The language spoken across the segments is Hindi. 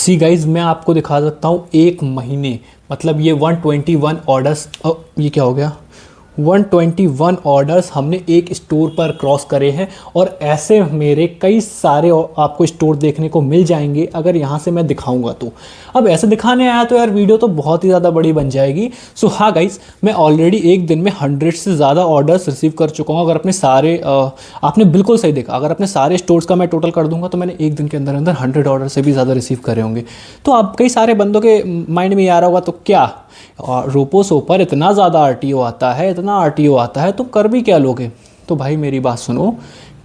सी गाइज, मैं आपको दिखा सकता हूँ एक महीने, मतलब ये 121 ऑर्डर्स, ये क्या हो गया, 121 ऑर्डर्स हमने एक स्टोर पर क्रॉस करे हैं। और ऐसे मेरे कई सारे आपको स्टोर देखने को मिल जाएंगे अगर यहाँ से मैं दिखाऊंगा तो। अब ऐसे दिखाने आया तो यार वीडियो तो बहुत ही ज़्यादा बड़ी बन जाएगी। सो हाँ गाइज, मैं ऑलरेडी एक दिन में 100 से ज़्यादा ऑर्डर्स रिसीव कर चुका हूँ। अगर अपने सारे आपने बिल्कुल सही देखा, अगर अपने सारे स्टोर्स का मैं टोटल कर दूंगा तो मैंने एक दिन के अंदर अंदर 100 ऑर्डर से भी ज़्यादा रिसीव करे होंगे। तो अब कई सारे बंदों के माइंड में ये आ रहा होगा तो क्या, और रोपोसो पर इतना ज़्यादा आरटीओ आता है, इतना आरटीओ आता है तो कर भी क्या लोगे। तो भाई मेरी बात सुनो,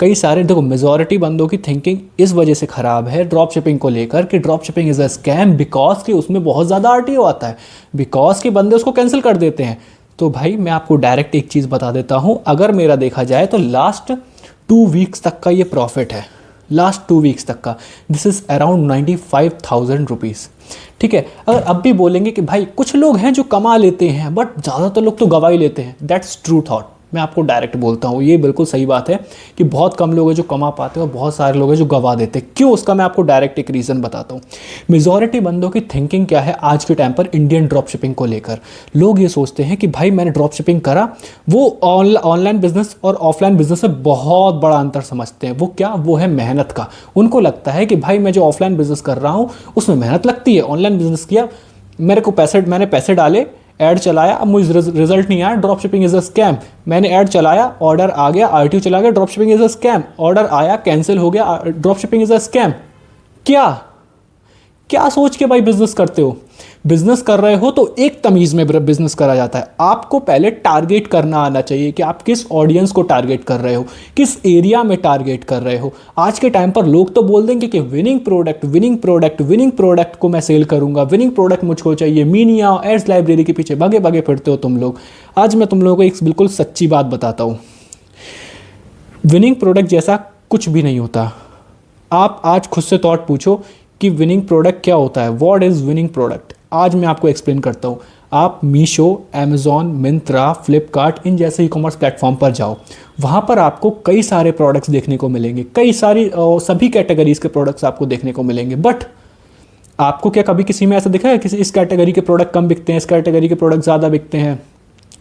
कई सारे देखो, मेजॉरिटी बंदों की थिंकिंग इस वजह से ख़राब है ड्रॉप शिपिंग को लेकर कि drop shipping is a scam, because कि उसमें बहुत ज़्यादा आरटीओ आता है, बिकॉज कि बंदे उसको कैंसिल कर देते हैं। तो भाई मैं आपको डायरेक्ट एक चीज़ बता देता हूँ, अगर मेरा देखा जाए तो लास्ट 2 वीक्स तक का ये प्रॉफिट है, लास्ट 2 वीक्स तक का। This is around 95,000 rupees. ठीक है, अगर अब भी बोलेंगे कि भाई कुछ लोग हैं जो कमा लेते हैं बट ज़्यादातर लोग तो गवा ही लेते हैं, दैट्स ट्रू थॉट। मैं आपको डायरेक्ट बोलता हूँ, ये बिल्कुल सही बात है कि बहुत कम लोग हैं जो कमा पाते हैं और बहुत सारे लोग हैं जो गवा देते हैं। क्यों, उसका मैं आपको डायरेक्ट एक रीज़न बताता हूँ। मेजॉरिटी बंदों की थिंकिंग क्या है आज के टाइम पर इंडियन ड्रॉप शिपिंग को लेकर, लोग ये सोचते हैं कि भाई मैंने ड्रॉप शिपिंग करा, वो ऑनलाइन बिजनेस और ऑफलाइन बिजनेस में बहुत बड़ा अंतर समझते हैं। वो क्या, वो है मेहनत का। उनको लगता है कि भाई मैं जो ऑफलाइन बिजनेस कर रहा हूँ उसमें मेहनत लगती है, ऑनलाइन बिजनेस किया, मैंने पैसे डाले, ऐड चलाया, अब मुझे रिजल्ट नहीं आया, drop shipping is a scam. मैंने ऐड चलाया, ऑर्डर आ गया, आरटीओ चला गया, drop shipping is a scam. Order आया, कैंसिल हो गया, drop shipping is a scam. क्या क्या सोच के भाई बिजनेस करते हो? बिजनेस कर रहे हो तो एक तमीज में बिजनेस करा जाता है। आपको पहले टारगेट करना आना चाहिए कि आप किस ऑडियंस को टारगेट कर रहे हो, किस एरिया में टारगेट कर रहे हो। आज के टाइम पर लोग तो बोल देंगे कि winning product, winning product, winning product को मैं सेल करूंगा, विनिंग प्रोडक्ट मुझको चाहिए। मीनिया एड्स लाइब्रेरी के पीछे भागे भागे फिरते हो तुम लोग। आज मैं तुम लोगों को एक बिल्कुल सच्ची बात बताता हूँ, विनिंग प्रोडक्ट जैसा कुछ भी नहीं होता। आप आज खुद से थॉट पूछो कि विनिंग प्रोडक्ट क्या होता है, व्हाट इज़ विनिंग प्रोडक्ट। आज मैं आपको एक्सप्लेन करता हूँ। आप मीशो, अमेज़ॉन, मिंत्रा, फ्लिपकार्ट, इन जैसे ई कॉमर्स प्लेटफॉर्म पर जाओ, वहाँ पर आपको कई सारे प्रोडक्ट्स देखने को मिलेंगे, कई सारी सभी कैटेगरीज के प्रोडक्ट्स आपको देखने को मिलेंगे। बट आपको क्या कभी किसी में ऐसा दिखा है किसी इस कैटेगरी के प्रोडक्ट कम बिकते हैं, इस कैटेगरी के प्रोडक्ट ज़्यादा बिकते हैं?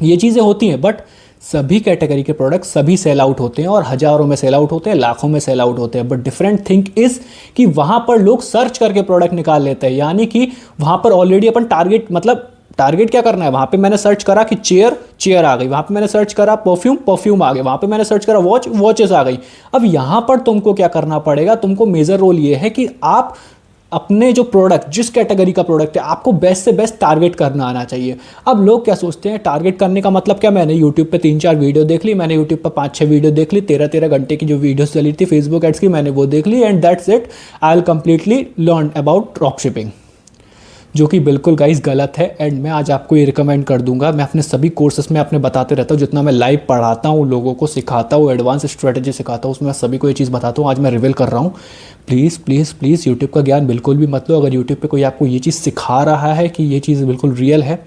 ये चीज़ें होती हैं, बट सभी कैटेगरी के प्रोडक्ट सभी सेल आउट होते हैं और हज़ारों में सेल आउट होते हैं, लाखों में सेल आउट होते हैं। बट डिफरेंट थिंग इज़ कि वहाँ पर लोग सर्च करके प्रोडक्ट निकाल लेते हैं, यानी कि वहाँ पर ऑलरेडी अपन टारगेट, मतलब टारगेट क्या करना है, वहाँ पे मैंने सर्च करा कि चेयर, चेयर आ गई, वहाँ पे मैंने सर्च करा परफ्यूम, परफ्यूम आ गए, वहाँ पे मैंने सर्च करा वॉच, वॉचेस आ गई। अब यहाँ पर तुमको क्या करना पड़ेगा, तुमको मेजर रोल ये है कि आप अपने जो प्रोडक्ट, जिस कैटेगरी का प्रोडक्ट है, आपको बेस्ट से बेस्ट टारगेट करना आना चाहिए। अब लोग क्या सोचते हैं, टारगेट करने का मतलब क्या, मैंने यूट्यूब पे 3-4 वीडियो देख ली, मैंने यूट्यूब पर 5-6 वीडियो देख ली, 13-13 घंटे की जो वीडियोस चली थी फेसबुक एड्स की, मैंने वो देख ली and that's it, I will completely learn about drop shipping, जो कि बिल्कुल गाइस गलत है। एंड मैं आज आपको ये रिकमेंड कर दूंगा, मैं अपने सभी कोर्सेस में अपने बताते रहता हूँ, जितना मैं लाइव पढ़ाता हूँ, लोगों को सिखाता हूँ, एडवांस स्ट्रेटेजी सिखाता हूँ, उसमें मैं सभी को ये चीज़ बताता हूँ। आज मैं रिवील कर रहा हूँ। प्लीज़ प्लीज़ प्लीज़ यूट्यूब का ज्ञान बिल्कुल भी मत लो। अगर यूट्यूब पे कोई आपको ये चीज़ सिखा रहा है कि ये चीज़ बिल्कुल रियल है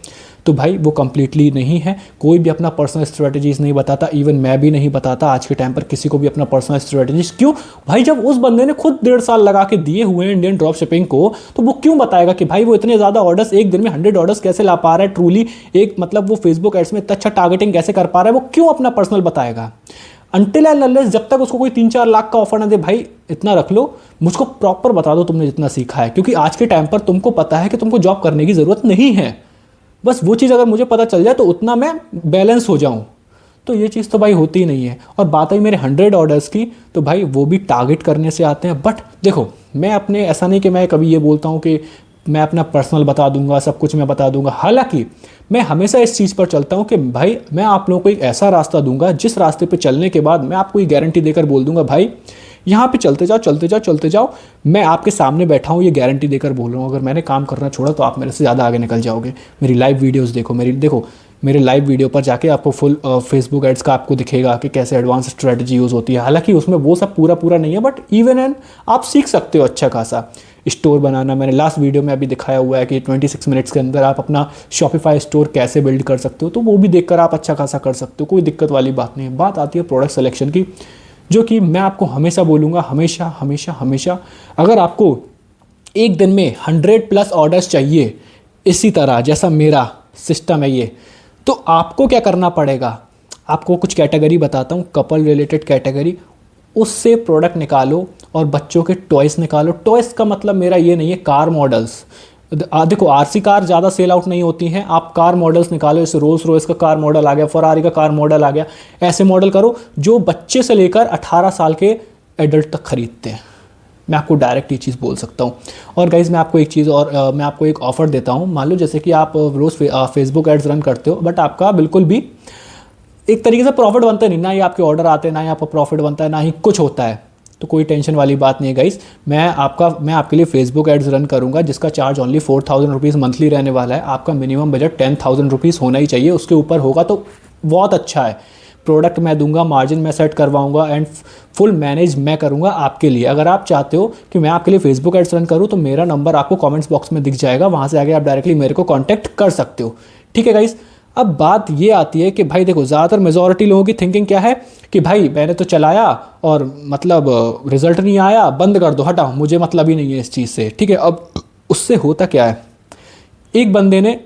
तो भाई वो कंप्लीटली नहीं है। कोई भी अपना पर्सनल स्ट्रेटजीज नहीं बताता, इवन मैं भी नहीं बताता आज के टाइम पर किसी को भी अपना पर्सनल स्ट्रेटजीज। क्यों भाई, जब उस बंदे ने खुद 1.5 साल लगा के दिए हुए हैं इंडियन ड्रॉप शिपिंग को, तो वो क्यों बताएगा कि भाई वो इतने ज़्यादा ऑर्डर्स, एक दिन में 100 ऑर्डर्स कैसे ला पा रहा है ट्रूली, एक मतलब वो फेसबुक एड्स में इतना अच्छा टारगेटिंग कैसे कर पा रहा है, वो क्यों अपना पर्सनल बताएगा? अनटिल एंड अनलेस जब तक उसको कोई 3-4 लाख का ऑफर ना दे, भाई इतना रख लो, मुझको प्रॉपर बता दो तुमने जितना सीखा है। क्योंकि आज के टाइम पर तुमको पता है कि तुमको जॉब करने की ज़रूरत नहीं है, बस वो चीज़ अगर मुझे पता चल जाए तो उतना मैं बैलेंस हो जाऊं। तो ये चीज़ तो भाई होती ही नहीं है। और बात आई मेरे 100 ऑर्डर्स की, तो भाई वो भी टारगेट करने से आते हैं। बट देखो, मैं अपने, ऐसा नहीं कि मैं कभी ये बोलता हूँ कि मैं अपना पर्सनल बता दूंगा, सब कुछ मैं बता दूंगा। हालांकि मैं हमेशा इस चीज़ पर चलता हूँ कि भाई मैं आप लोगों को एक ऐसा रास्ता दूंगा जिस रास्ते पे चलने के बाद मैं आपको ये गारंटी देकर बोल दूंगा, भाई यहाँ पे चलते जाओ, चलते जाओ, चलते जाओ। मैं आपके सामने बैठा हूँ, ये गारंटी देकर बोल रहा हूँ। अगर मैंने काम करना छोड़ा तो आप मेरे से ज़्यादा आगे निकल जाओगे। मेरी लाइव वीडियोज़ देखो, मेरे लाइव वीडियो पर जाके आपको फुल फेसबुक एड्स का आपको दिखेगा कि कैसे एडवांस स्ट्रेटजी यूज़ होती है। हालांकि उसमें वो सब पूरा नहीं है, बट इवन एंड आप सीख सकते हो अच्छा खासा स्टोर बनाना। मैंने लास्ट वीडियो में अभी दिखाया हुआ है कि 26 मिनट्स के अंदर आप अपना शॉपिफाई स्टोर कैसे बिल्ड कर सकते हो, तो वो भी देखकर आप अच्छा खासा कर सकते हो, कोई दिक्कत वाली बात नहीं है। बात आती है प्रोडक्ट सिलेक्शन की, जो कि मैं आपको हमेशा बोलूँगा, हमेशा हमेशा हमेशा, अगर आपको एक दिन में 100+ ऑर्डर्स चाहिए, इसी तरह जैसा मेरा सिस्टम है ये, तो आपको क्या करना पड़ेगा, आपको कुछ कैटेगरी बताता हूँ, कपल रिलेटेड कैटेगरी, उससे प्रोडक्ट निकालो और बच्चों के टॉयस निकालो। टॉयस का मतलब मेरा ये नहीं है कार मॉडल्स, देखो आरसी कार ज़्यादा सेल आउट नहीं होती हैं, आप कार मॉडल्स निकालो, जैसे रोल्स रॉयस का कार मॉडल आ गया, फरारी का कार मॉडल आ गया, ऐसे मॉडल करो जो बच्चे से लेकर 18 साल के एडल्ट तक खरीदते हैं। मैं आपको डायरेक्ट ये चीज़ बोल सकता हूँ। और गाइज़ मैं आपको एक चीज़ और मैं आपको एक ऑफ़र देता हूँ। मान लो जैसे कि आप रोज़ फेसबुक एड्स रन करते हो, बट आपका बिल्कुल भी एक तरीके से प्रॉफिट बनता नहीं, ना ही आपके ऑर्डर आते हैं, ना ही आपका प्रॉफिट बनता है, ना ही कुछ होता है, तो कोई टेंशन वाली बात नहीं है गाइस। मैं आपके लिए फेसबुक एड्स रन करूंगा जिसका चार्ज ओनली 4000 रुपीज़ मंथली रहने वाला है। आपका मिनिमम बजट 10,000 रुपीज़ होना ही चाहिए, उसके ऊपर होगा तो बहुत अच्छा है। प्रोडक्ट मैं दूंगा, मार्जिन मैं सेट करवाऊंगा एंड फुल मैनेज मैं करूंगा आपके लिए। अगर आप चाहते हो कि मैं आपके लिए फेसबुक एड्स रन करूं तो मेरा नंबर आपको कमेंट्स बॉक्स में दिख जाएगा, वहां से आगे आप डायरेक्टली मेरे को कॉन्टैक्ट कर सकते हो। ठीक है गाइस। अब बात ये आती है कि भाई देखो, ज़्यादातर मेजॉरिटी लोगों की थिंकिंग क्या है कि भाई मैंने तो चलाया और मतलब रिजल्ट नहीं आया, बंद कर दो, हटाओ, मुझे मतलब ही नहीं है इस चीज़ से। ठीक है, अब उससे होता क्या है, एक बंदे ने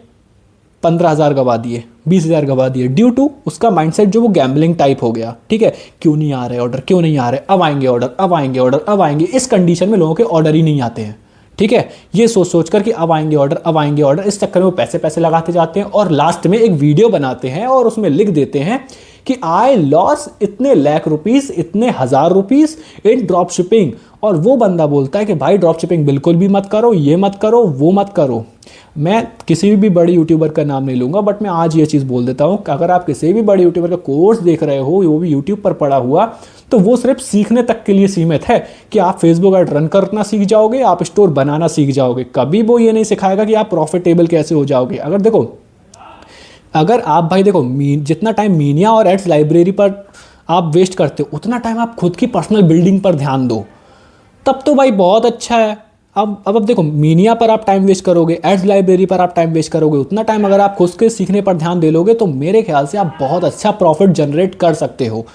15,000 गवा दिए, 20,000 गवा दिए, ड्यू टू उसका माइंडसेट जो वो गैम्बलिंग टाइप हो गया। ठीक है, क्यों नहीं आ रहे ऑर्डर, क्यों नहीं आ रहे, अब आएंगे ऑर्डर, अब आएंगे ऑर्डर, अब आएंगे। इस कंडीशन में लोगों के ऑर्डर ही नहीं आते हैं। ठीक है, ये सोच सोच कर कि अब आएंगे ऑर्डर, अब आएंगे ऑर्डर, इस चक्कर में वो पैसे पैसे लगाते जाते हैं और लास्ट में एक वीडियो बनाते हैं और उसमें लिख देते हैं कि आई लॉस इतने लाख रुपीस, इतने हजार रुपीस इन ड्रॉप शिपिंग। और वो बंदा बोलता है कि भाई ड्रॉप शिपिंग बिल्कुल भी मत करो, ये मत करो, वो मत करो। मैं किसी भी बड़े यूट्यूबर का नाम नहीं लूंगा, बट मैं आज ये चीज़ बोल देता हूँ कि अगर आप किसी भी बड़े यूट्यूबर का कोर्स देख रहे हो, वो भी यूट्यूब पर पड़ा हुआ, तो वो सिर्फ सीखने तक के लिए सीमित है कि आप फेसबुक ऐड रन करना सीख जाओगे, आप स्टोर बनाना सीख जाओगे। कभी वो ये नहीं सिखाएगा कि आप प्रॉफिटेबल कैसे हो जाओगे। अगर देखो, अगर आप भाई देखो, जितना टाइम मीनिया और एड्स लाइब्रेरी पर आप वेस्ट करते हो, उतना टाइम आप खुद की पर्सनल बिल्डिंग पर ध्यान दो, तब तो भाई बहुत अच्छा है। अब देखो, मीनिया पर आप टाइम वेस्ट करोगे, एड्स लाइब्रेरी पर आप टाइम वेस्ट करोगे, उतना टाइम अगर आप खुद के सीखने पर ध्यान दे लोगे तो मेरे ख्याल से आप बहुत अच्छा प्रॉफिट जनरेट कर सकते हो।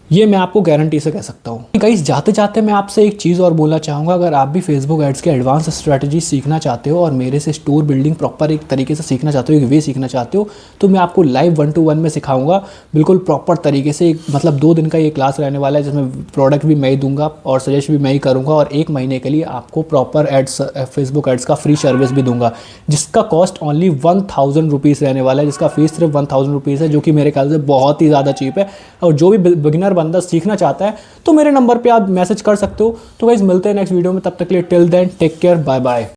ये मैं आपको गारंटी से कह सकता हूँ। गाइस, जाते जाते मैं आपसे एक चीज़ और बोलना चाहूँगा, अगर आप भी फेसबुक एड्स के एडवांस स्ट्रैटेजी सीखना चाहते हो और मेरे से स्टोर बिल्डिंग प्रॉपर एक तरीके से सीखना चाहते हो, एक वे सीखना चाहते हो, तो मैं आपको लाइव 1-to-1 में सिखाऊंगा, बिल्कुल प्रॉपर तरीके से। मतलब 2 दिन का ये क्लास रहने वाला है जिसमें प्रोडक्ट भी मैं ही दूंगा और सजेस्ट भी मैं ही करूँगा, और 1 महीने के लिए आपको प्रॉपर एड्स, फेसबुक एड्स का फ्री सर्विस भी दूंगा, जिसका कॉस्ट ओनली 1000 रुपीज़ रहने वाला है, जिसका फीस सिर्फ 1000 रुपीज़ है, जो कि मेरे ख्याल से बहुत ही ज़्यादा चीप है। और जो भी बिगिनर बंदा सीखना चाहता है तो मेरे नंबर पे आप मैसेज कर सकते हो। तो गाइस, मिलते हैं नेक्स्ट वीडियो में, तब तक के लिए till then take care, bye bye.